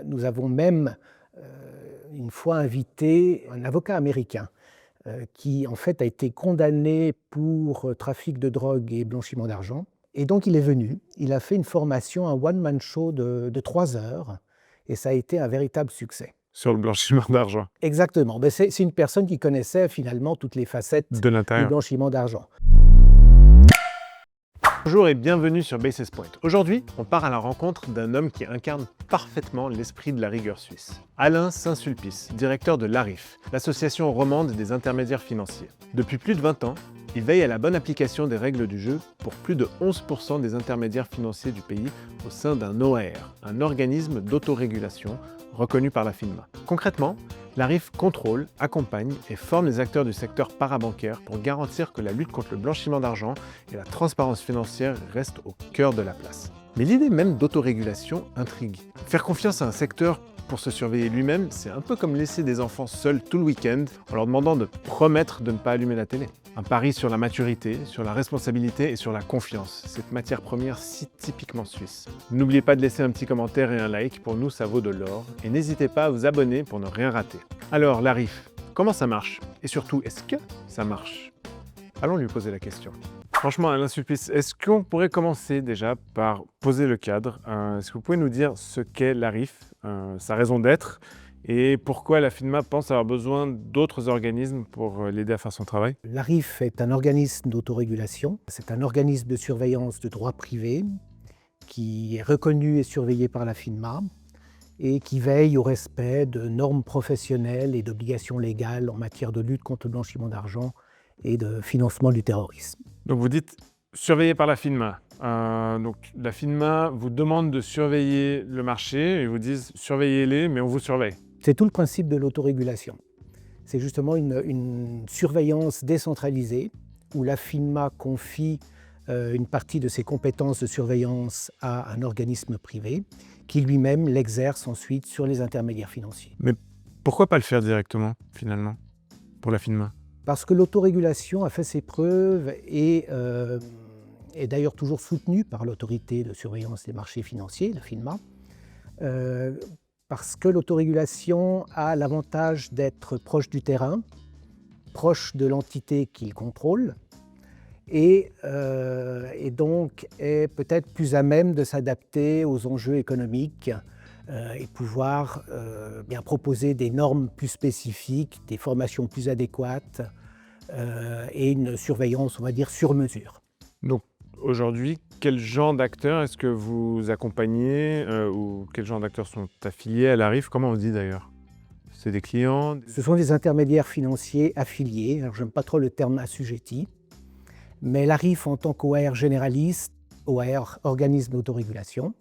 Nous avons même une fois invité un avocat américain qui en fait a été condamné pour trafic de drogue et blanchiment d'argent. Et donc il est venu, il a fait une formation, un one-man show de 3 heures, et ça a été un véritable succès. Sur le blanchiment d'argent. Exactement. Ben c'est une personne qui connaissait finalement toutes les facettes De du l'intérieur. blanchiment d'argent. Bonjour et bienvenue sur Basis Point. Aujourd'hui, on part à la rencontre d'un homme qui incarne parfaitement l'esprit de la rigueur suisse. Alain Saint-Sulpice, directeur de l'ARIF, l'association romande des intermédiaires financiers. Depuis plus de 20 ans, il veille à la bonne application des règles du jeu pour plus de 11% des intermédiaires financiers du pays au sein d'un OAR, un organisme d'autorégulation reconnu par la FINMA. Concrètement, l'ARIF contrôle, accompagne et forme les acteurs du secteur parabancaire pour garantir que la lutte contre le blanchiment d'argent et la transparence financière restent au cœur de la place. Mais l'idée même d'autorégulation intrigue. Faire confiance à un secteur pour se surveiller lui-même, c'est un peu comme laisser des enfants seuls tout le week-end en leur demandant de promettre de ne pas allumer la télé. Un pari sur la maturité, sur la responsabilité et sur la confiance, cette matière première si typiquement suisse. N'oubliez pas de laisser un petit commentaire et un like, pour nous ça vaut de l'or. Et n'hésitez pas à vous abonner pour ne rien rater. Alors l'ARIF, comment ça marche? Et surtout, est-ce que ça marche? Allons lui poser la question. Franchement, Alain Sulpice, est-ce qu'on pourrait commencer déjà par poser le cadre? Est-ce que vous pouvez nous dire ce qu'est l'ARIF, sa raison d'être, et pourquoi la FINMA pense avoir besoin d'autres organismes pour l'aider à faire son travail? L'ARIF est un organisme d'autorégulation. C'est un organisme de surveillance de droit privé qui est reconnu et surveillé par la FINMA et qui veille au respect de normes professionnelles et d'obligations légales en matière de lutte contre le blanchiment d'argent et de financement du terrorisme. Donc vous dites surveillé par la FINMA. Donc la FINMA vous demande de surveiller le marché et vous disent surveillez-les, mais on vous surveille. C'est tout le principe de l'autorégulation. C'est justement une surveillance décentralisée où la FINMA confie une partie de ses compétences de surveillance à un organisme privé qui lui-même l'exerce ensuite sur les intermédiaires financiers. Mais pourquoi pas le faire directement, finalement, pour la FINMA? Parce que l'autorégulation a fait ses preuves et est d'ailleurs toujours soutenue par l'autorité de surveillance des marchés financiers, la FINMA, parce que l'autorégulation a l'avantage d'être proche du terrain, proche de l'entité qu'il contrôle, et donc est peut-être plus à même de s'adapter aux enjeux économiques et pouvoir bien proposer des normes plus spécifiques, des formations plus adéquates et une surveillance, on va dire, sur mesure. Donc aujourd'hui, quel genre d'acteurs est-ce que vous accompagnez ou quel genre d'acteurs sont affiliés à l'ARIF? Comment on dit d'ailleurs? C'est des clients? Ce sont des intermédiaires financiers affiliés. Alors, j'aime pas trop le terme assujetti, mais l'ARIF en tant qu'OAR généraliste, OAR organisme d'autorégulation,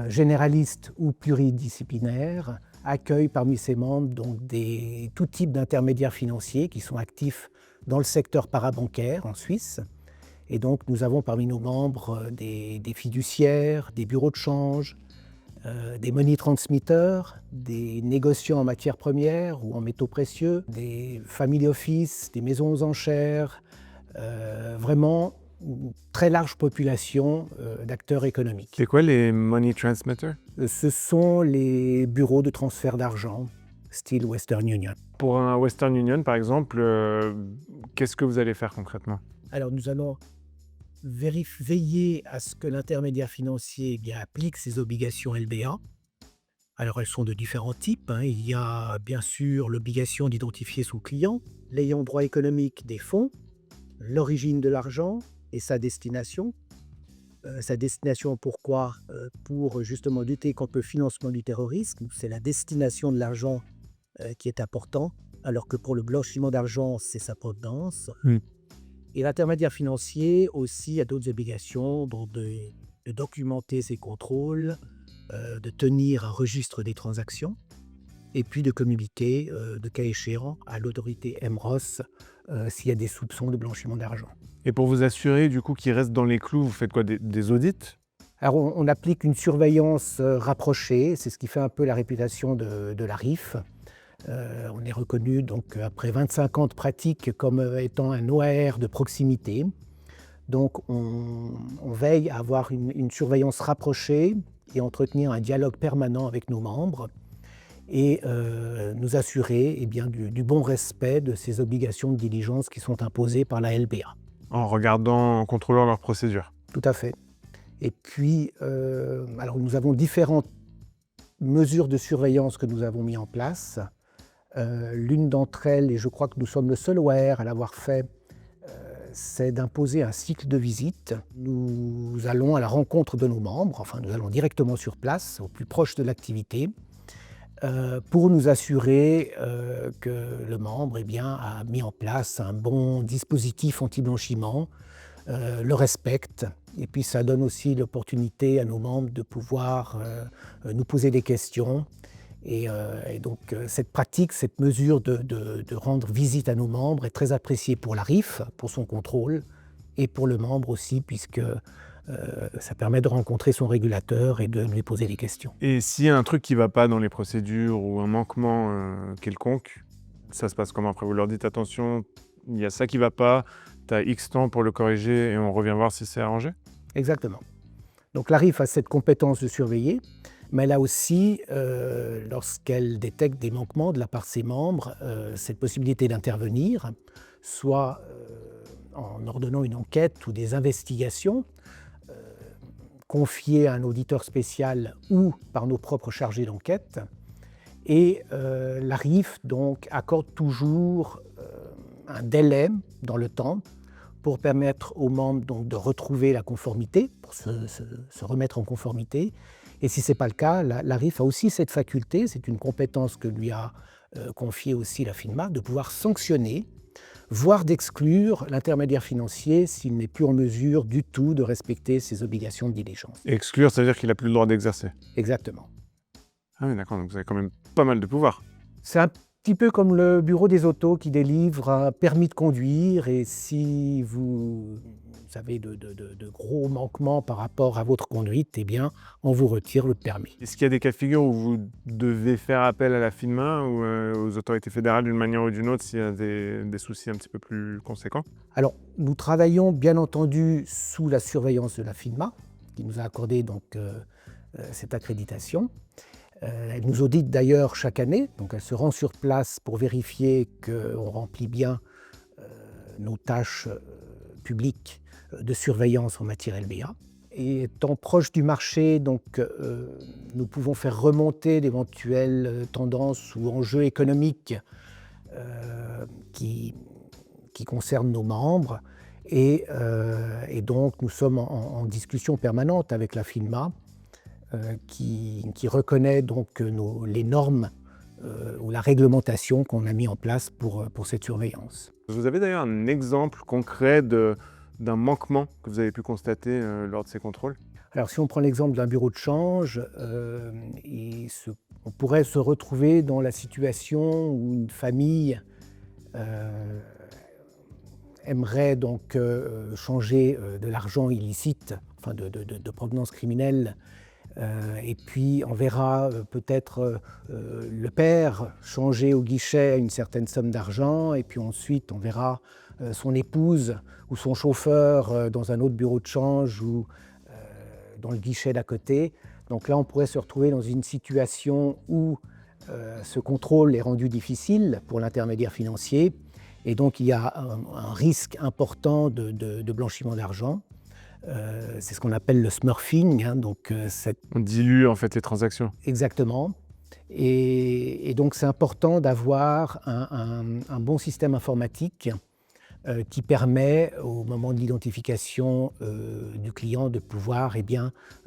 généraliste ou pluridisciplinaire, accueille parmi ses membres donc tout type d'intermédiaires financiers qui sont actifs dans le secteur parabancaire en Suisse. Et donc nous avons parmi nos membres des fiduciaires, des bureaux de change, des money transmitters, des négociants en matières premières ou en métaux précieux, des family office, des maisons aux enchères, vraiment une très large population d'acteurs économiques. C'est quoi les money transmitters? Ce sont les bureaux de transfert d'argent, style Western Union. Pour un Western Union, par exemple, qu'est-ce que vous allez faire concrètement? Alors nous allons veiller à ce que l'intermédiaire financier applique ses obligations LBA. Alors elles sont de différents types. Il y a bien sûr l'obligation d'identifier son client, l'ayant droit économique des fonds, l'origine de l'argent et sa destination. Sa destination, pourquoi? Pour justement lutter contre le financement du terrorisme. C'est la destination de l'argent qui est important, alors que pour le blanchiment d'argent, c'est sa provenance. Et l'intermédiaire financier aussi a d'autres obligations, donc de documenter ses contrôles, de tenir un registre des transactions, et puis de communiquer, de cas échéant, à l'autorité MROS s'il y a des soupçons de blanchiment d'argent. Et pour vous assurer du coup qu'il reste dans les clous, vous faites quoi, des audits? Alors on applique une surveillance rapprochée, c'est ce qui fait un peu la réputation de l'ARIF. On est reconnu donc après 25 ans de pratique comme étant un OAR de proximité. Donc on veille à avoir une surveillance rapprochée et entretenir un dialogue permanent avec nos membres et nous assurer du bon respect de ces obligations de diligence qui sont imposées par la LBA. En regardant, en contrôlant leurs procédures. Tout à fait. Et puis, alors nous avons différentes mesures de surveillance que nous avons mis en place. L'une d'entre elles, et je crois que nous sommes le seul OAR à l'avoir fait, c'est d'imposer un cycle de visite. Nous allons à la rencontre de nos membres, enfin nous allons directement sur place, au plus proche de l'activité, pour nous assurer que le membre a mis en place un bon dispositif anti-blanchiment, le respecte, et puis ça donne aussi l'opportunité à nos membres de pouvoir nous poser des questions. Et donc cette pratique, cette mesure de rendre visite à nos membres est très appréciée pour la RIF, pour son contrôle, et pour le membre aussi, puisque ça permet de rencontrer son régulateur et de lui poser des questions. Et s'il y a un truc qui ne va pas dans les procédures ou un manquement quelconque, ça se passe comment après? Vous leur dites attention, il y a ça qui ne va pas, tu as X temps pour le corriger et on revient voir si c'est arrangé? Exactement. Donc la RIF a cette compétence de surveiller, mais elle a aussi, lorsqu'elle détecte des manquements de la part de ses membres, cette possibilité d'intervenir, soit en ordonnant une enquête ou des investigations, confiées à un auditeur spécial ou par nos propres chargés d'enquête. Et la RIF donc accorde toujours un délai dans le temps pour permettre aux membres donc, de retrouver la conformité, pour se remettre en conformité. Et si ce n'est pas le cas, la RIF a aussi cette faculté, c'est une compétence que lui a confiée aussi la FINMA, de pouvoir sanctionner, voire d'exclure l'intermédiaire financier s'il n'est plus en mesure du tout de respecter ses obligations de diligence. Et exclure, ça veut dire qu'il n'a plus le droit d'exercer? Exactement. Ah oui, d'accord, donc vous avez quand même pas mal de pouvoir. C'est un petit peu comme le bureau des autos qui délivre un permis de conduire, et si vous avez de gros manquements par rapport à votre conduite, eh bien, on vous retire le permis. Est-ce qu'il y a des cas de figure où vous devez faire appel à la FINMA ou aux autorités fédérales d'une manière ou d'une autre s'il y a des soucis un petit peu plus conséquents? Alors, nous travaillons bien entendu sous la surveillance de la FINMA, qui nous a accordé donc, cette accréditation. Elle nous audite d'ailleurs chaque année, donc elle se rend sur place pour vérifier qu'on remplit bien nos tâches publiques de surveillance en matière LBA. Et étant proche du marché, donc, nous pouvons faire remonter d'éventuelles tendances ou enjeux économiques qui concernent nos membres. Et donc nous sommes en discussion permanente avec la FINMA qui reconnaît donc les normes ou la réglementation qu'on a mis en place pour cette surveillance. Vous avez d'ailleurs un exemple concret d'un manquement que vous avez pu constater lors de ces contrôles? Alors si on prend l'exemple d'un bureau de change, on pourrait se retrouver dans la situation où une famille aimerait donc changer de l'argent illicite, enfin de provenance criminelle, et puis on verra peut-être le père changer au guichet une certaine somme d'argent, et puis ensuite on verra son épouse ou son chauffeur dans un autre bureau de change ou dans le guichet d'à côté. Donc là on pourrait se retrouver dans une situation où ce contrôle est rendu difficile pour l'intermédiaire financier, et donc il y a un risque important de blanchiment d'argent. C'est ce qu'on appelle le smurfing, hein, donc On dilue en fait les transactions. exactement. Et donc c'est important d'avoir un bon système informatique qui permet au moment de l'identification du client de pouvoir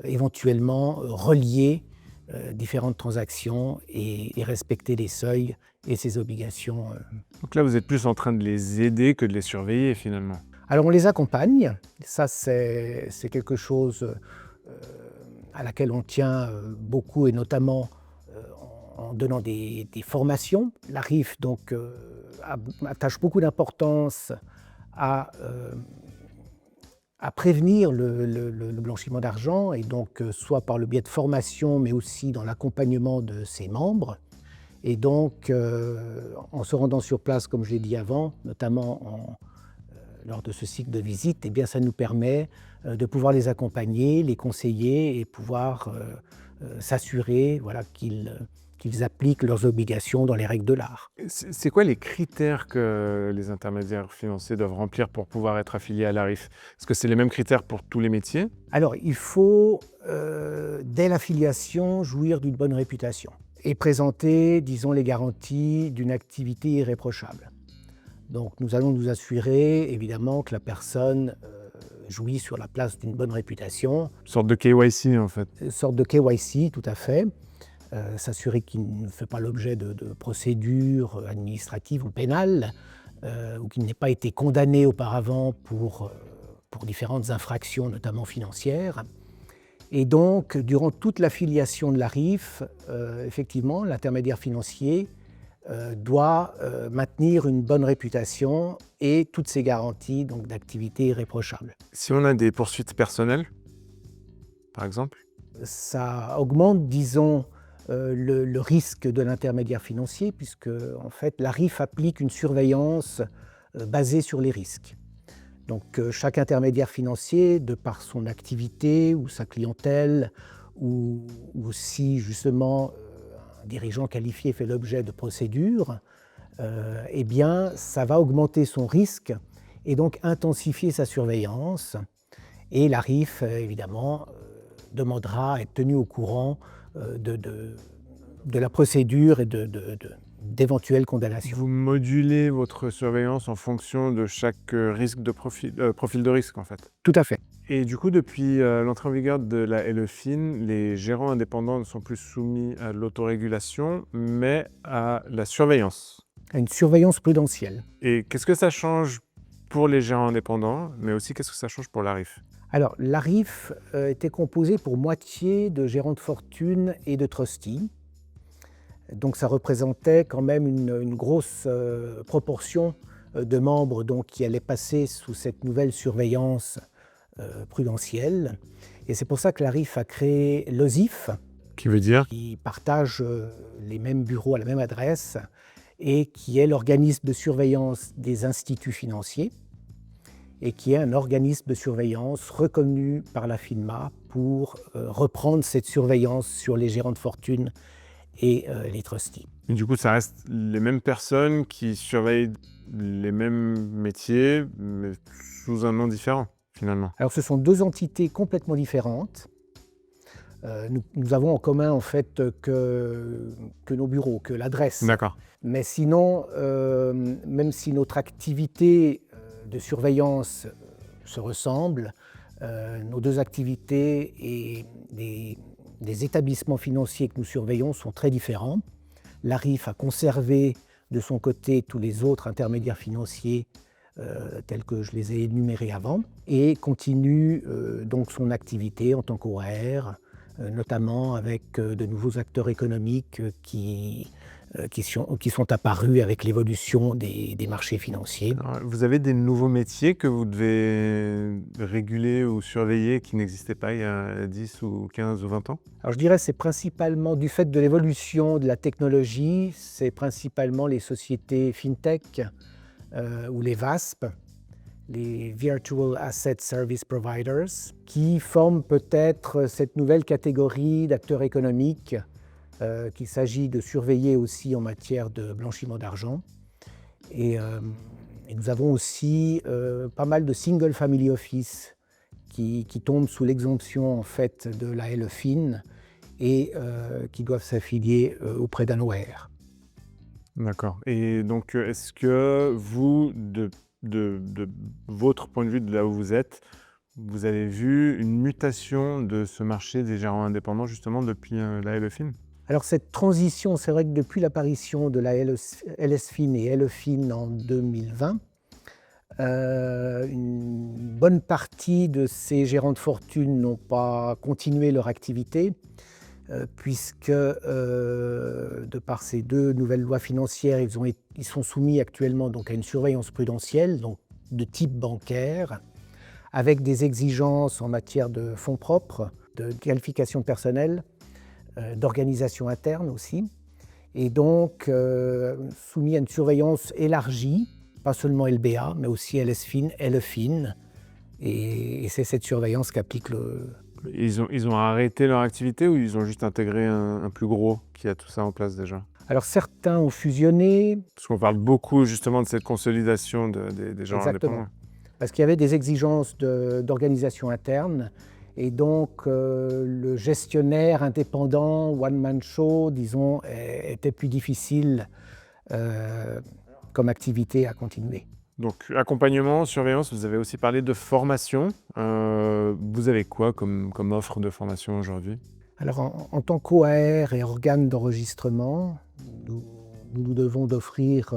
éventuellement relier différentes transactions et respecter les seuils et ses obligations. Donc là, vous êtes plus en train de les aider que de les surveiller finalement. Alors on les accompagne, ça c'est quelque chose à laquelle on tient beaucoup, et notamment en donnant des formations. La RIF donc, attache beaucoup d'importance à prévenir le blanchiment d'argent, et donc soit par le biais de formation, mais aussi dans l'accompagnement de ses membres. Et donc, en se rendant sur place, comme je l'ai dit avant, notamment en lors de ce cycle de visite, eh bien, ça nous permet de pouvoir les accompagner, les conseiller et pouvoir s'assurer voilà, qu'ils appliquent leurs obligations dans les règles de l'art. C'est quoi les critères que les intermédiaires financiers doivent remplir pour pouvoir être affiliés à l'ARIF? Est-ce que c'est les mêmes critères pour tous les métiers? Alors, il faut, dès l'affiliation, jouir d'une bonne réputation et présenter, disons, les garanties d'une activité irréprochable. Donc, nous allons nous assurer, évidemment, que la personne jouit sur la place d'une bonne réputation. Une sorte de KYC en fait. Une sorte de KYC, tout à fait. S'assurer qu'il ne fait pas l'objet de procédures administratives ou pénales, ou qu'il n'ait pas été condamné auparavant pour différentes infractions, notamment financières. Et donc, durant toute l'affiliation de l'ARIF, effectivement, l'intermédiaire financier doit maintenir une bonne réputation et toutes ses garanties donc, d'activité irréprochable. Si on a des poursuites personnelles, par exemple? Ça augmente, disons, le risque de l'intermédiaire financier, puisque en fait, l'ARIF applique une surveillance basée sur les risques. Donc chaque intermédiaire financier, de par son activité ou sa clientèle, ou si justement un dirigeant qualifié fait l'objet de procédures, eh bien ça va augmenter son risque et donc intensifier sa surveillance. Et l'ARIF, évidemment, demandera à être tenu au courant de la procédure et d'éventuelles condamnations. Vous modulez votre surveillance en fonction de chaque risque de profil de risque en fait. Tout à fait. Et du coup, depuis l'entrée en vigueur de la LEFIN, les gérants indépendants ne sont plus soumis à l'autorégulation, mais à la surveillance. À une surveillance prudentielle. Et qu'est-ce que ça change pour les gérants indépendants, mais aussi qu'est-ce que ça change pour l'ARIF? Alors, l'ARIF était composé pour moitié de gérants de fortune et de trustees. Donc ça représentait quand même une grosse proportion de membres donc, qui allaient passer sous cette nouvelle surveillance prudentielle. Et c'est pour ça que l'ARIF a créé l'OSIF, Qui veut dire? qui partage les mêmes bureaux à la même adresse et qui est l'organisme de surveillance des instituts financiers et qui est un organisme de surveillance reconnu par la FINMA pour reprendre cette surveillance sur les gérants de fortune et les trustees. Et du coup, ça reste les mêmes personnes qui surveillent les mêmes métiers, mais sous un nom différent, finalement. Alors, ce sont deux entités complètement différentes. Nous avons en commun, en fait, que nos bureaux, que l'adresse. D'accord. Mais sinon, même si notre activité de surveillance se ressemble, nos deux activités et des établissements financiers que nous surveillons sont très différents. L'ARIF a conservé de son côté tous les autres intermédiaires financiers tels que je les ai énumérés avant et continue donc son activité en tant qu'OR, notamment avec de nouveaux acteurs économiques qui sont apparus avec l'évolution des marchés financiers. Alors, vous avez des nouveaux métiers que vous devez réguler ou surveiller qui n'existaient pas il y a 10 ou 15 ou 20 ans? Alors je dirais que c'est principalement du fait de l'évolution de la technologie, c'est principalement les sociétés FinTech ou les VASP, les Virtual Asset Service Providers, qui forment peut-être cette nouvelle catégorie d'acteurs économiques qu'il s'agit de surveiller aussi en matière de blanchiment d'argent. Et nous avons aussi pas mal de single family office qui tombent sous l'exemption en fait de la LEFIN et qui doivent s'affilier auprès d'un OR. D'accord. Et donc, est-ce que vous, de votre point de vue, de là où vous êtes, vous avez vu une mutation de ce marché des gérants indépendants justement depuis la LEFIN? Alors cette transition, c'est vrai que depuis l'apparition de la LSFIN et LEFIN en 2020, une bonne partie de ces gérants de fortune n'ont pas continué leur activité, puisque de par ces deux nouvelles lois financières, ils sont soumis actuellement donc, à une surveillance prudentielle donc, de type bancaire, avec des exigences en matière de fonds propres, de qualification personnelle, d'organisation interne aussi, et donc soumis à une surveillance élargie pas seulement LBA, mais aussi LSFIN, LEFIN. Et c'est cette surveillance qu'applique le... Ils ont arrêté leur activité ou ils ont juste intégré un plus gros qui a tout ça en place déjà? Alors certains ont fusionné, Parce qu'on parle beaucoup justement de cette consolidation des gens exactement, indépendants. parce qu'il y avait des exigences d'organisation interne. Et donc le gestionnaire indépendant, one-man show, disons, était plus difficile comme activité à continuer. Donc accompagnement, surveillance, vous avez aussi parlé de formation. Vous avez quoi comme offre de formation aujourd'hui? Alors en tant qu'OAR et organe d'enregistrement, nous devons d'offrir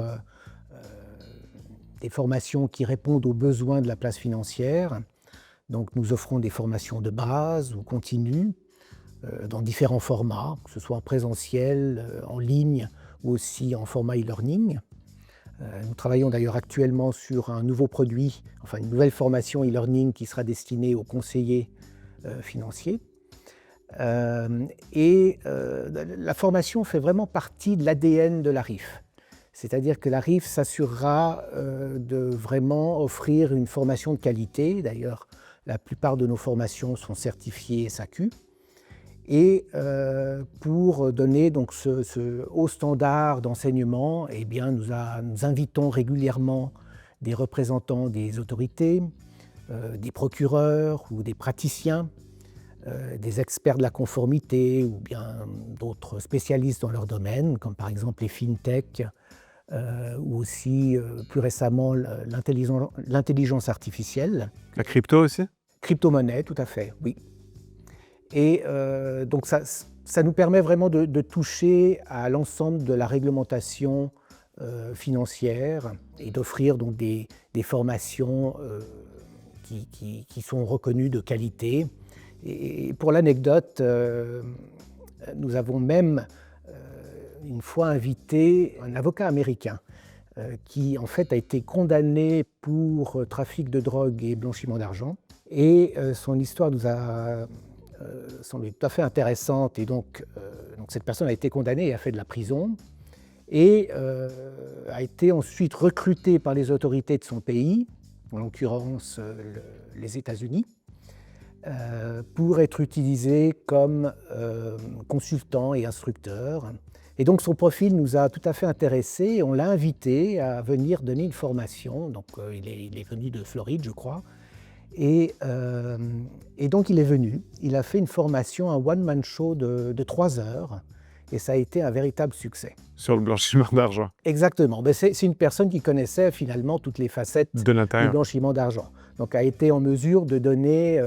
des formations qui répondent aux besoins de la place financière. Donc nous offrons des formations de base ou continues dans différents formats, que ce soit en présentiel, en ligne ou aussi en format e-learning. Nous travaillons d'ailleurs actuellement sur un nouveau produit, enfin une nouvelle formation e-learning qui sera destinée aux conseillers financiers. La formation fait vraiment partie de l'ADN de l'ARIF. C'est-à-dire que l'ARIF s'assurera de vraiment offrir une formation de qualité. D'ailleurs, la plupart de nos formations sont certifiées SAQ. Et pour donner donc ce haut standard d'enseignement, eh bien, nous invitons régulièrement des représentants des autorités, des procureurs ou des praticiens, des experts de la conformité ou bien d'autres spécialistes dans leur domaine, comme par exemple les fintech ou aussi plus récemment l'intelligence artificielle. La crypto aussi? Crypto-monnaie, tout à fait, oui. Et donc ça nous permet vraiment de toucher à l'ensemble de la réglementation financière et d'offrir donc des formations qui sont reconnues de qualité. Et pour l'anecdote, nous avons même une fois invité un avocat américain qui en fait a été condamné pour trafic de drogue et blanchiment d'argent. Et son histoire nous a semblé tout à fait intéressante. Et donc cette personne a été condamnée et a fait de la prison. Et a été ensuite recrutée par les autorités de son pays, en l'occurrence les États-Unis, pour être utilisé comme consultant et instructeur. Et donc son profil nous a tout à fait intéressés. On l'a invité à venir donner une formation. Donc il est venu de Floride, je crois. Et donc il est venu. Il a fait une formation, un one-man show de 3 heures. Et ça a été un véritable succès. Sur le blanchiment d'argent. Exactement. Ben c'est une personne qui connaissait finalement toutes les facettes De l'intérieur. du blanchiment d'argent. Donc a été en mesure de donner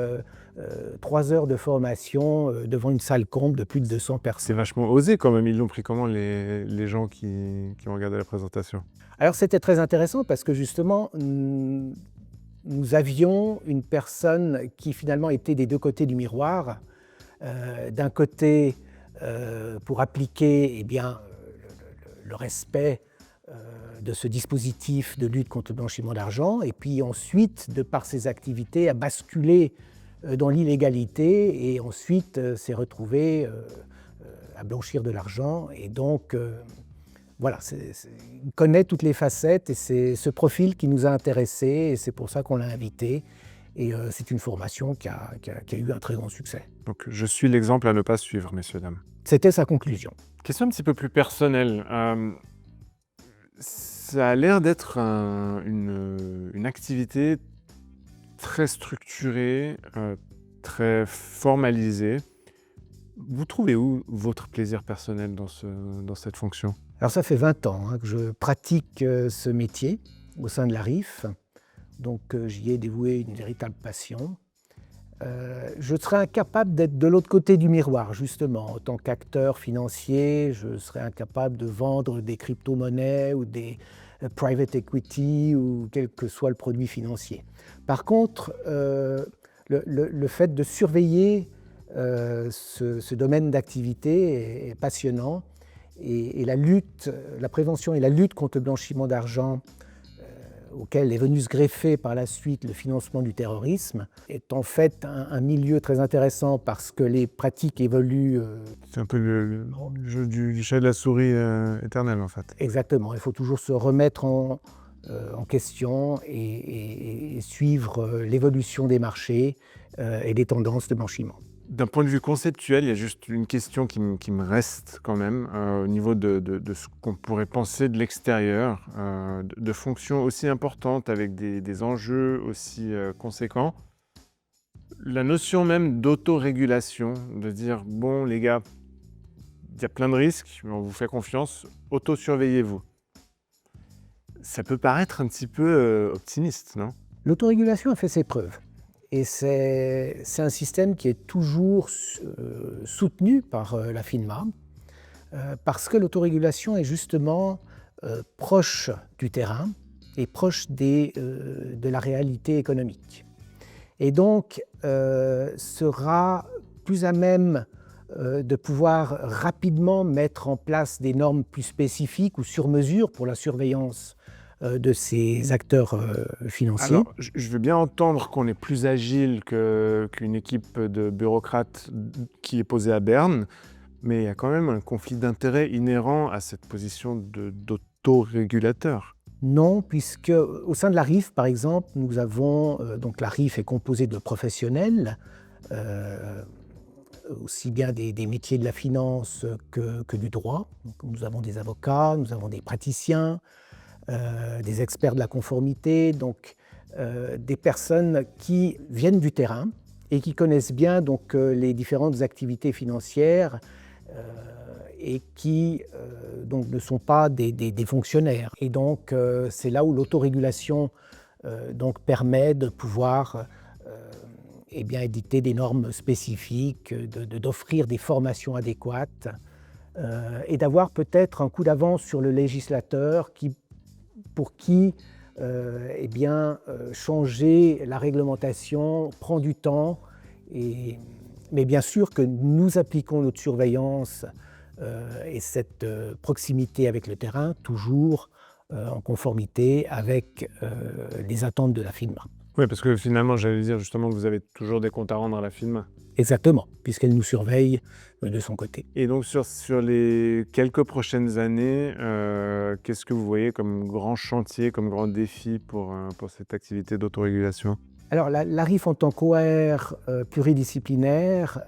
3 heures de formation devant une salle comble de plus de 200 personnes. C'est vachement osé quand même. Ils l'ont pris comment les gens qui ont regardé la présentation? Alors c'était très intéressant parce que justement, nous avions une personne qui finalement était des deux côtés du miroir. D'un côté, pour appliquer eh bien, le respect de ce dispositif de lutte contre le blanchiment d'argent, et puis ensuite, de par ses activités, a basculé dans l'illégalité et ensuite s'est retrouvé à blanchir de l'argent. Et donc, voilà, il connaît toutes les facettes et c'est ce profil qui nous a intéressés et c'est pour ça qu'on l'a invité. Et c'est une formation qui a eu un très grand succès. Donc je suis l'exemple à ne pas suivre, messieurs, dames. C'était sa conclusion. Question un petit peu plus personnelle. Ça a l'air d'être une activité très structurée, très formalisée. Vous trouvez où votre plaisir personnel dans cette fonction? Alors ça fait 20 ans que je pratique ce métier au sein de l'ARIF. Donc j'y ai dévoué une véritable passion. Je serais incapable d'être de l'autre côté du miroir, justement. En tant qu'acteur financier, je serais incapable de vendre des crypto-monnaies ou des private equity ou quel que soit le produit financier. Par contre, le fait de surveiller ce domaine d'activité est passionnant. Et la prévention et la lutte contre le blanchiment d'argent auquel est venu se greffer par la suite le financement du terrorisme, est en fait un milieu très intéressant parce que les pratiques évoluent. C'est un peu le jeu du chat et de la souris éternel, en fait. Exactement, il faut toujours se remettre en question et suivre l'évolution des marchés et des tendances de blanchiment. D'un point de vue conceptuel, il y a juste une question qui me reste quand même, au niveau de ce qu'on pourrait penser de l'extérieur, de fonctions aussi importantes avec des enjeux aussi conséquents. La notion même d'autorégulation, de dire: «Bon les gars, il y a plein de risques, mais on vous fait confiance, autosurveillez-vous». Ça peut paraître un petit peu optimiste, non? L'autorégulation a fait ses preuves et c'est un système qui est toujours soutenu par la FINMA parce que l'autorégulation est justement proche du terrain et proche de la réalité économique. Et donc sera plus à même de pouvoir rapidement mettre en place des normes plus spécifiques ou sur mesure pour la surveillance de ces acteurs financiers. Alors, je veux bien entendre qu'on est plus agile qu'une équipe de bureaucrates qui est posée à Berne, mais il y a quand même un conflit d'intérêts inhérent à cette position d'autorégulateur. Non, puisque au sein de la RIF, par exemple, nous avons, donc la RIF est composée de professionnels, aussi bien des métiers de la finance que du droit. Donc, nous avons des avocats, nous avons des praticiens, des experts de la conformité, donc des personnes qui viennent du terrain et qui connaissent bien donc, les différentes activités financières et qui donc, ne sont pas des fonctionnaires. Et donc c'est là où l'autorégulation donc, permet de pouvoir eh bien, éditer des normes spécifiques, d'offrir des formations adéquates et d'avoir peut-être un coup d'avance sur le législateur pour qui eh bien, changer la réglementation prend du temps. Mais bien sûr que nous appliquons notre surveillance et cette proximité avec le terrain, toujours en conformité avec les attentes de la FINMA. Oui, parce que finalement, j'allais dire justement que vous avez toujours des comptes à rendre à la FINMA. Exactement, puisqu'elle nous surveille de son côté. Et donc sur les quelques prochaines années, qu'est-ce que vous voyez comme grand chantier, comme grand défi pour cette activité d'autorégulation? Alors la RIF en tant qu'OR pluridisciplinaire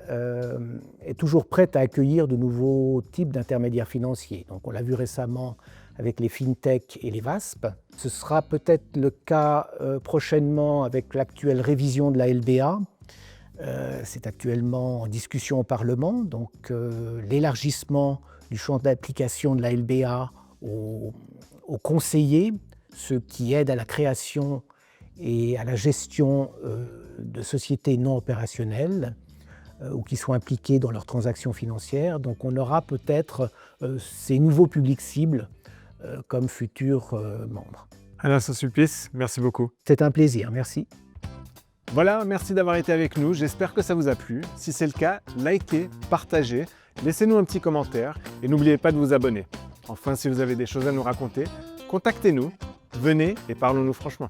est toujours prête à accueillir de nouveaux types d'intermédiaires financiers. Donc on l'a vu récemment avec les FinTech et les VASP. Ce sera peut-être le cas prochainement avec l'actuelle révision de la LBA. C'est actuellement en discussion au Parlement, donc l'élargissement du champ d'application de la LBA aux conseillers, ceux qui aident à la création et à la gestion de sociétés non opérationnelles ou qui sont impliqués dans leurs transactions financières. Donc on aura peut-être ces nouveaux publics cibles comme futurs membres. Alain Saint-Sulpice, merci beaucoup. C'est un plaisir, merci. Voilà, merci d'avoir été avec nous, j'espère que ça vous a plu. Si c'est le cas, likez, partagez, laissez-nous un petit commentaire et n'oubliez pas de vous abonner. Enfin, si vous avez des choses à nous raconter, contactez-nous, venez et parlons-nous franchement.